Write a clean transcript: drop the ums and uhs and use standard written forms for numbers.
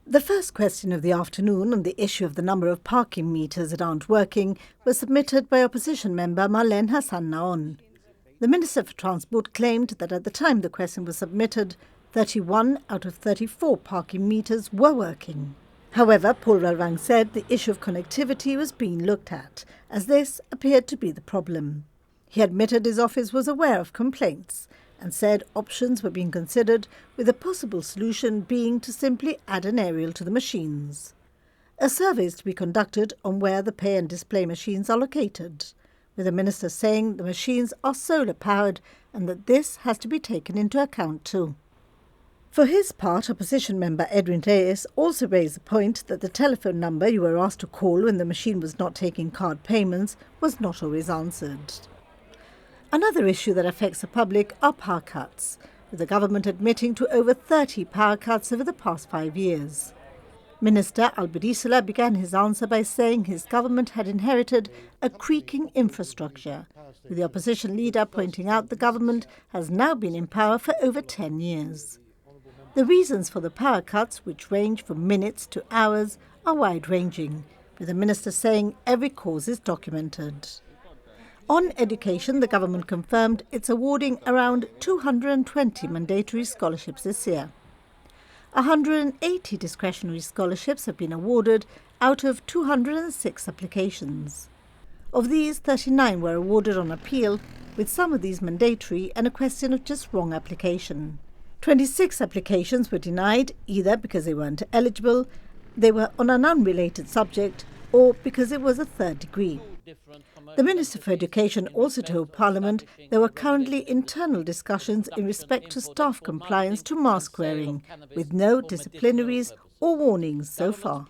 The first question of the afternoon on the issue of the number of parking meters that aren't working was submitted by opposition member Marlene Hassan Naon. The Minister for Transport claimed that at the time the question was submitted, 31 out of 34 parking meters were working. However, Paul Ralvang said the issue of connectivity was being looked at, as this appeared to be the problem. He admitted his office was aware of complaints and said options were being considered, with a possible solution being to simply add an aerial to the machines. A survey is to be conducted on where the pay and display machines are located, with the minister saying the machines are solar-powered and that this has to be taken into account too. For his part, opposition member Edwin Reyes also raised the point that the telephone number you were asked to call when the machine was not taking card payments was not always answered. Another issue that affects the public are power cuts, with the government admitting to over 30 power cuts over the past 5 years. Minister Albidisola began his answer by saying his government had inherited a creaking infrastructure, with the opposition leader pointing out the government has now been in power for over 10 years. The reasons for the power cuts, which range from minutes to hours, are wide-ranging, with the minister saying every cause is documented. On education, the government confirmed it's awarding around 220 mandatory scholarships this year. 180 discretionary scholarships have been awarded out of 206 applications. Of these, 39 were awarded on appeal, with some of these mandatory and a question of just wrong application. 26 applications were denied, either because they weren't eligible, they were on an unrelated subject, or because it was a third degree. The Minister for Education also told Parliament there were currently internal discussions in respect to staff compliance to mask wearing, with no disciplinaries or warnings so far.